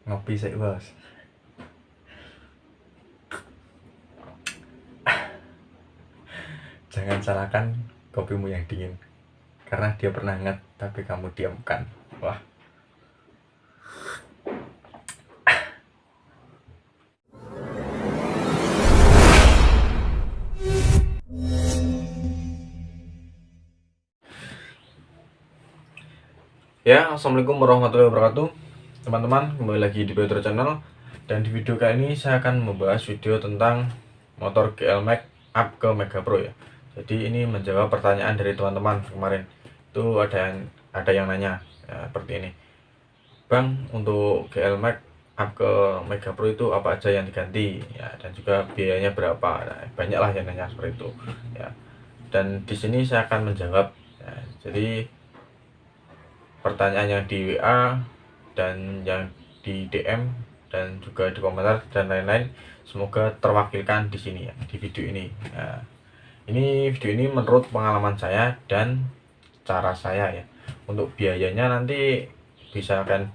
Ngopi sih bos. Jangan salahkan kopimu yang dingin, karena dia pernah hangat tapi kamu diamkan. Wah. Ya, assalamualaikum warahmatullahi wabarakatuh. Teman-teman, kembali lagi di Pedro Channel. Dan di video kali ini saya akan membahas video tentang motor GL Max up ke Mega Pro ya. Jadi ini menjawab pertanyaan dari teman-teman kemarin. Itu ada yang nanya ya, seperti ini. Bang, untuk GL Max up ke Mega Pro itu apa aja yang diganti ya, dan juga biayanya berapa? Nah, banyaklah yang nanya seperti itu ya. Dan di sini saya akan menjawab ya. Jadi pertanyaan yang di WA dan yang di DM dan juga di komentar dan lain-lain semoga terwakilkan di sini ya, di video ini. Nah, ini video ini menurut pengalaman saya dan cara saya ya. Untuk biayanya nanti bisa kalian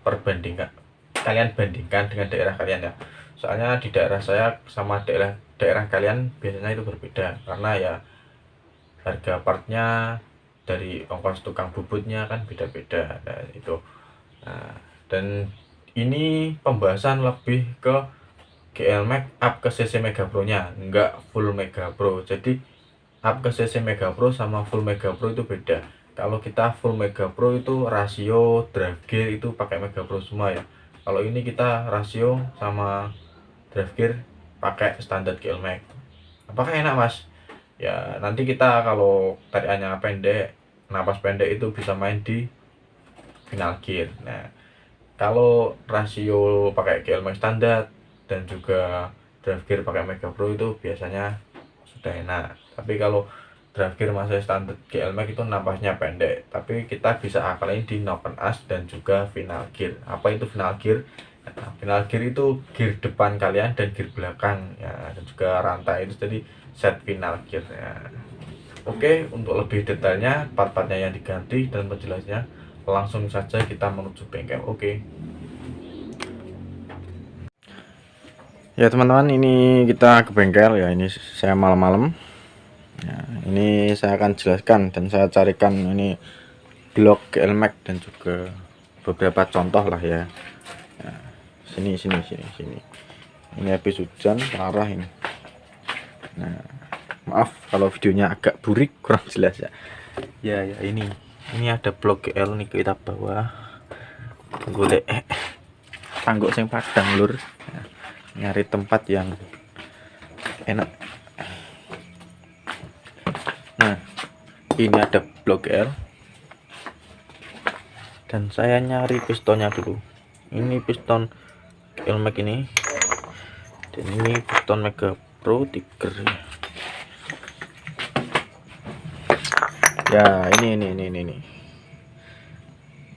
bandingkan dengan daerah kalian ya. Soalnya di daerah saya sama daerah kalian biasanya itu berbeda, karena ya harga partnya dari ongkos tukang bubutnya kan beda-beda. Nah, itu. Nah, dan ini pembahasan lebih ke GL Max up ke CC Mega Pro nya, enggak full Mega Pro. Jadi up ke CC Mega Pro sama full Mega Pro itu beda. Kalau kita full Mega Pro itu rasio drive gear itu pakai Mega Pro semua ya. Kalau ini kita rasio sama drive gear pakai standar GL Max. Apakah enak mas? Ya nanti kita kalau tarikannya pendek, napas pendek itu bisa main di final gear. Nah kalau rasio pakai GL Max standar dan juga drive gear pakai Mega Pro itu biasanya sudah enak. Tapi kalau drive gear masih standar GL Max itu napasnya pendek, tapi kita bisa akalin di open as dan juga final gear. Apa itu final gear? Nah, final gear itu gear depan kalian dan gear belakang ya, dan juga rantai itu jadi set final gear ya. Oke, untuk lebih detailnya part-partnya yang diganti dan penjelasannya langsung saja kita menuju bengkel. Oke ya teman-teman, ini kita ke bengkel ya. Ini saya malam-malam ya, ini saya akan jelaskan dan saya carikan ini blok GL Max dan juga beberapa contoh lah ya. Nah, sini ini habis hujan parah ini. Nah maaf kalau videonya agak burik, kurang jelas ya. Ya ini ada blok GL nih, kita bawa golek tangguk sing padang lur. Nah, nyari tempat yang enak. Nah ini ada blok GL dan saya nyari pistonnya dulu. Ini piston GL Max ini, dan ini piston Mega Pro Tiger ya. Ini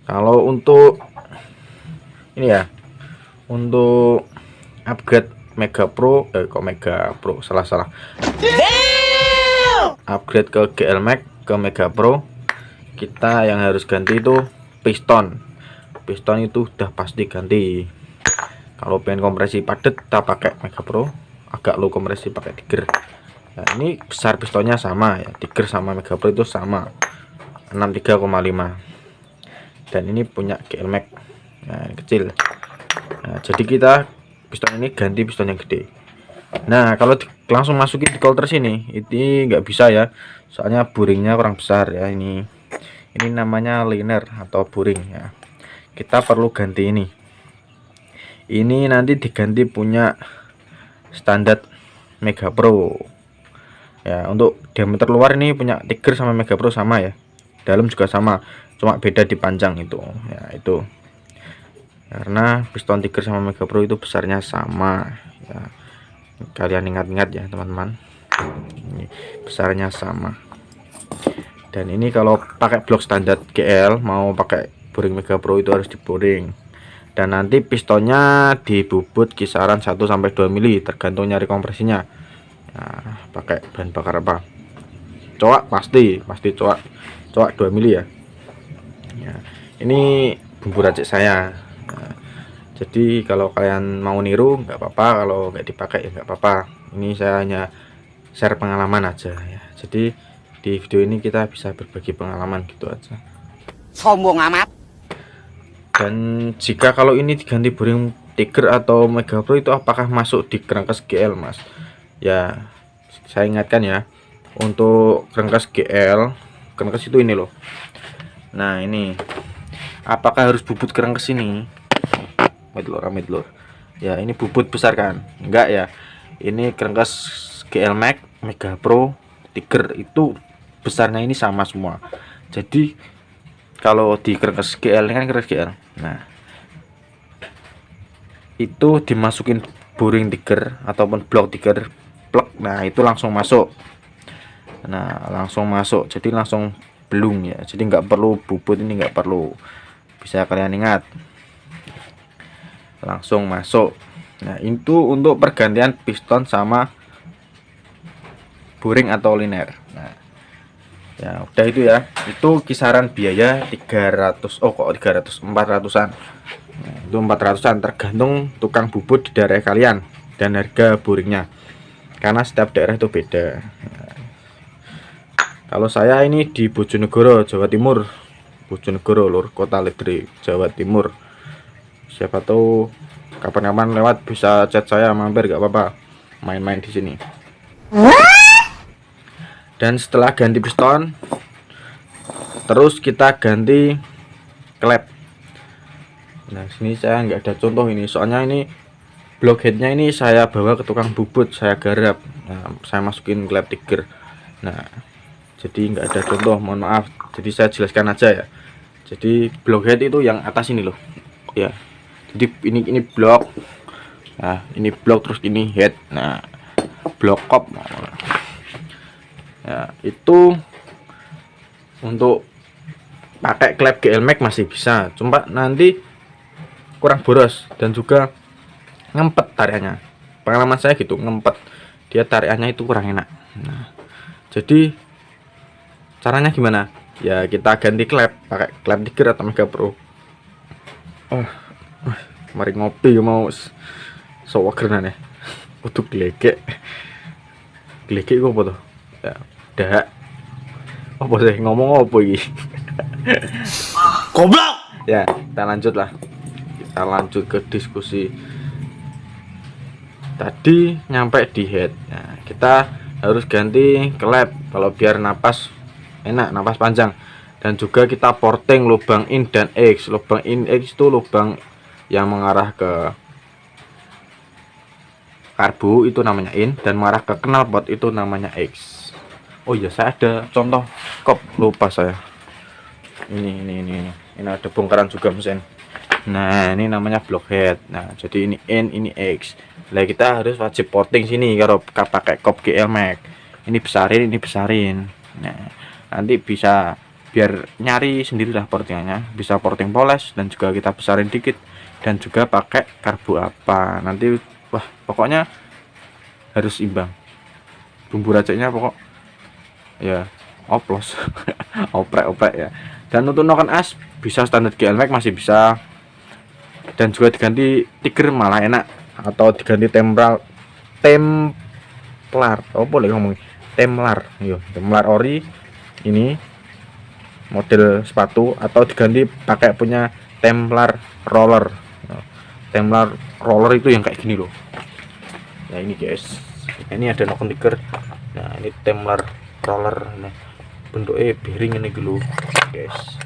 kalau untuk ini ya, untuk upgrade Mega Pro kok Mega Pro salah upgrade ke GL Max ke Mega Pro, kita yang harus ganti itu piston itu udah pasti ganti. Kalau pengen kompresi padat kita pakai Mega Pro, agak low kompresi pakai Tiger. Nah, ini besar pistonnya sama ya, Tiger sama Mega Pro itu sama 63,5, dan ini punya GL Max. Nah ini kecil. Nah, jadi kita piston ini ganti piston yang gede. Nah kalau langsung masukin di coulter sini ini nggak bisa ya, soalnya buringnya kurang besar ya. Ini namanya liner atau buring ya. Kita perlu ganti ini nanti diganti punya standar Mega Pro ya. Untuk diameter luar ini punya Tiger sama Mega Pro sama ya, dalam juga sama, cuma beda di panjang itu ya. Itu karena piston Tiger sama Mega Pro itu besarnya sama ya, kalian ingat-ingat ya teman-teman, ini besarnya sama. Dan ini kalau pakai blok standar GL mau pakai boring Mega Pro itu harus diboring, dan nanti pistonnya dibubut kisaran 1-2 mili tergantung nyari kompresinya. Nah, pakai bahan bakar apa, coak pasti coak 2 mili ya. Ini bumbu racik saya. Nah, Jadi kalau kalian mau niru nggak apa-apa, kalau nggak dipakai ya nggak apa-apa. Ini saya hanya share pengalaman aja ya. Jadi di video ini kita bisa berbagi pengalaman gitu aja. Sombong amat. Dan jika kalau ini diganti Boring Tiger atau Mega Pro itu apakah masuk di Crankcast GL, Mas? Ya, saya ingatkan ya, untuk Crankcast GL, Crankcast itu ini loh. Nah, ini apakah harus bubut Crankcast ini? Medlor. Ya, ini bubut besar kan? Enggak ya. Ini Crankcast GL Max, Mega Pro, Tiger itu besarnya ini sama semua. Jadi kalau di Crankcast GL ini kan Crankcast GL. Nah, itu dimasukin Boring Tiger ataupun Block Tiger plug. Nah, itu langsung masuk. Jadi langsung belum ya. Jadi nggak perlu bubut, ini nggak perlu. Bisa kalian ingat. Langsung masuk. Nah, itu untuk pergantian piston sama boring atau liner. Nah, ya udah itu ya. Itu kisaran biaya 300. Oh, kok 300? 400-an. Nah, itu 400-an tergantung tukang bubut di daerah kalian dan harga boringnya. Karena setiap daerah itu beda. Nah, kalau saya ini di Bojonegoro, Jawa Timur. Bojonegoro, Lur, Kota Ledre, Jawa Timur. Siapa tahu kapan-kapan lewat bisa chat saya, mampir gak apa-apa, main-main di sini. Dan setelah ganti piston, terus kita ganti klep. Nah, sini saya nggak ada contoh ini, soalnya ini blockheadnya ini saya bawa ke tukang bubut, saya garap. Nah, saya masukin klep Tiger. Nah, jadi nggak ada contoh, mohon maaf. Jadi saya jelaskan aja ya. Jadi blockhead itu yang atas ini loh, ya. Jadi ini blok. Nah, ini blok, terus ini head. Nah, blok kop. Ya, itu untuk pakai klep GL Max masih bisa, cuma nanti kurang boros dan juga ngempet tarikannya. Pengalaman saya gitu, ngempet. Dia tarikannya itu kurang enak. Nah, jadi caranya gimana? Ya kita ganti klep, pakai klep Tiger atau Mega Pro. Mari ngopi mau sewagernan ya. Untuk glegek kok apa tuh? Ya, dah. Apa sih ngomong apa iki? Goblok. Ya, kita lanjut lah. Kita lanjut ke diskusi. Tadi nyampe di head. Nah, kita harus ganti klep kalau biar napas enak, napas panjang. Dan juga kita porting lubang in dan X. Lubang in X itu lubang yang mengarah ke karbu itu namanya in, dan mengarah ke knalpot itu namanya X. Oh iya, saya ada contoh kop, lupa saya. Ini ada bongkaran juga mesin. Nah, ini namanya blockhead. Nah, jadi ini in, ini X. Nah, kita harus wajib porting sini kalau pakai kop GL Max. Ini besarin. Nah, nanti bisa biar nyari sendirilah portingannya. Bisa porting poles dan juga kita besarin dikit. Dan juga pakai karbu apa nanti, wah pokoknya harus imbang bumbu raciknya, pokok ya oplos. oprek ya. Dan untuk noken as bisa standar GL Max masih bisa, dan juga diganti Tiger malah enak, atau diganti templar apa boleh ngomong templar ori ini model sepatu, atau diganti pakai punya templar roller. Templar roller itu yang kayak gini loh. Nah, ini guys, ini ada noken Tiger. Nah, ini templar roller. Nah, bentuknya bearing ini dulu guys.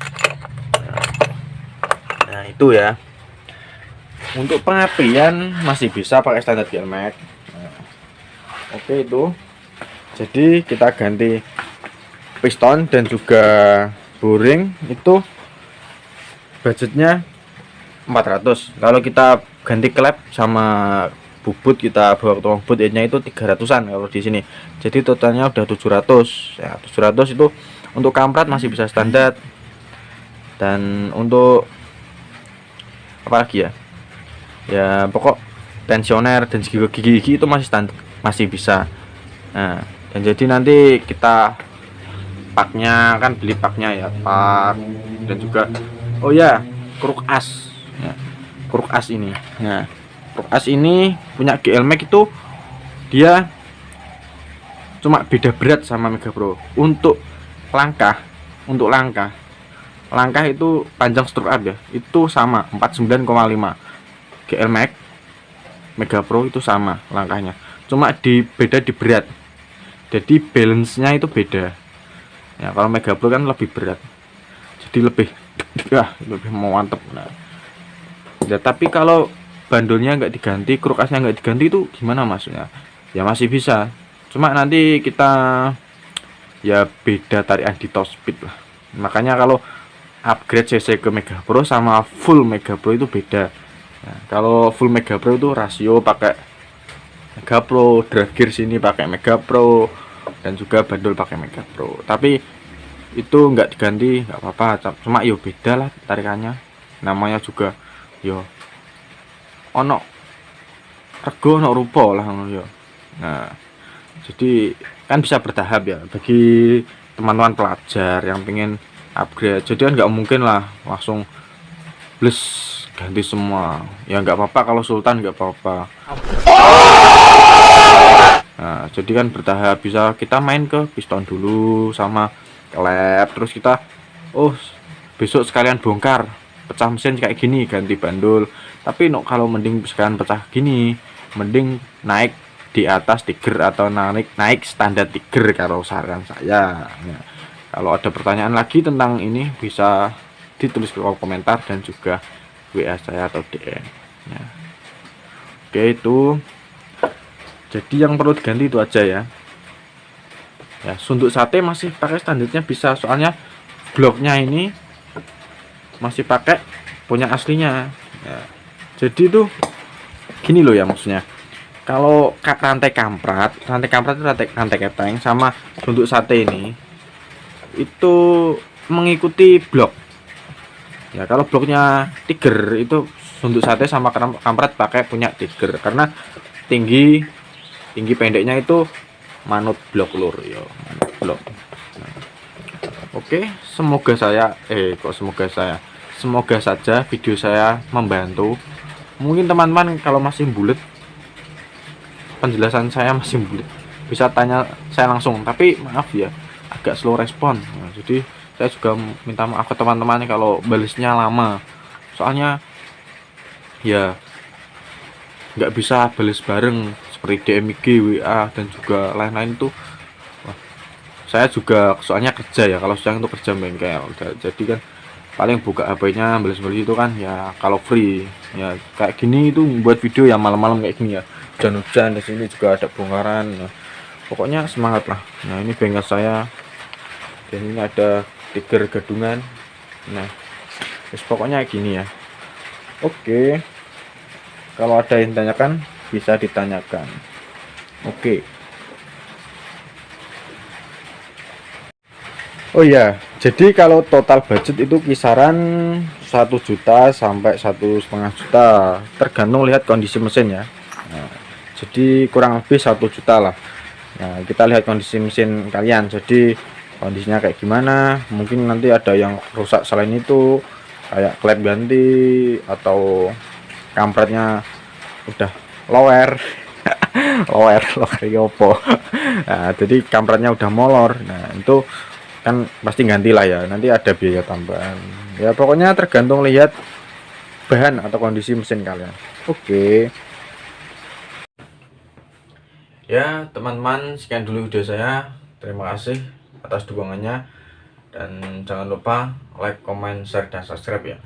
Nah, itu ya. Untuk pengapian masih bisa pakai standar GL Max. Nah, oke itu. Jadi kita ganti piston dan juga boring itu budgetnya 400. Kalau kita ganti klep sama bubut, kita bawa ke tukang bubutnya itu 300-an kalau di sini. Jadi totalnya udah 700. Ya, 700 itu untuk kampret masih bisa standar. Dan untuk apa lagi ya? Ya, pokok tensioner dan gigi itu masih standar, masih bisa. Nah, dan jadi nanti kita paknya kan beli paknya ya, pak dan juga oh ya kruk as ya. Kruk As ini. Nah, Kruk As ini punya GL Max itu dia cuma beda berat sama Mega Pro. Langkah itu panjang stroke up ya, itu sama 49,5. GL Max Mega Pro itu sama langkahnya, cuma beda di berat, jadi balance-nya itu beda ya. Kalau Mega Pro kan lebih berat, jadi lebih mantep. Nah ya, tapi kalau bandolnya nggak diganti, kruk asnya nggak diganti, itu gimana maksudnya? Ya masih bisa, cuma nanti kita ya beda tarikan di top speed lah. Makanya kalau upgrade CC ke Mega Pro sama full Mega Pro itu beda. Nah, kalau full Mega Pro itu rasio pakai Mega Pro, drive gear sini pakai Mega Pro, dan juga bandol pakai Mega Pro. Tapi itu nggak diganti nggak apa-apa, cuma yo beda lah tarikannya. Namanya juga yo ono rego ono rupa lah yo. Nah jadi kan bisa bertahap ya bagi teman-teman pelajar yang pengen upgrade. Jadi kan nggak mungkin lah langsung plus ganti semua ya. Nggak apa-apa kalau Sultan, nggak apa-apa. Nah jadi kan bertahap, bisa kita main ke piston dulu sama klep, terus kita besok sekalian bongkar pecah mesin kayak gini, ganti bandul. Tapi kalau mending sekalian pecah gini, mending naik di atas Tiger atau naik standar Tiger kalau saran saya. Nah, kalau ada pertanyaan lagi tentang ini bisa ditulis ke kolom komentar dan juga WA saya atau DM. Nah, oke itu. Jadi yang perlu diganti itu aja ya. Ya, suntuk sate masih pakai standarnya bisa, soalnya bloknya ini masih pakai punya aslinya. Ya, jadi itu gini loh ya maksudnya. Kalau rantai kamprat itu rantai keteng sama suntuk sate ini itu mengikuti blok. Ya kalau bloknya Tiger itu suntuk sate sama kamprat pakai punya Tiger, karena tinggi pendeknya itu manut blok lur ya, manut blok. Nah, oke, semoga saja video saya membantu. Mungkin teman-teman kalau masih bulet, penjelasan saya masih bulet, bisa tanya saya langsung, tapi maaf ya agak slow respon. Nah, jadi saya juga minta maaf ke teman-teman kalau balesnya lama, soalnya ya nggak bisa bales bareng seperti DMG, WA dan juga lain-lain tuh. Wah, saya juga soalnya kerja ya, kalau siang itu kerja bengkel, jadi kan paling buka HP-nya bales-bales itu kan ya kalau free. Ya kayak gini itu buat video ya malam-malam kayak gini ya, hujan-hujan, di sini juga ada bongkaran. Nah, pokoknya semangat lah. Nah ini bengkel saya, dan ini ada Tiger gadungan. Nah pokoknya gini ya. Oke, kalau ada yang tanyakan bisa ditanyakan. Oke. Oh ya, jadi kalau total budget itu kisaran 1 juta sampai 1,5 juta, tergantung lihat kondisi mesin ya. Nah, jadi kurang lebih 1 juta lah. Nah, kita lihat kondisi mesin kalian, jadi kondisinya kayak gimana. Mungkin nanti ada yang rusak selain itu, kayak klep ganti atau kampretnya udah lower lower yopo. Nah, jadi kampretnya udah molor. Nah, itu kan pasti gantilah ya, nanti ada biaya tambahan ya. Pokoknya tergantung lihat bahan atau kondisi mesin kalian. Oke ya teman-teman, sekian dulu video saya. Terima kasih atas dukungannya, dan jangan lupa like, comment, share, dan subscribe ya.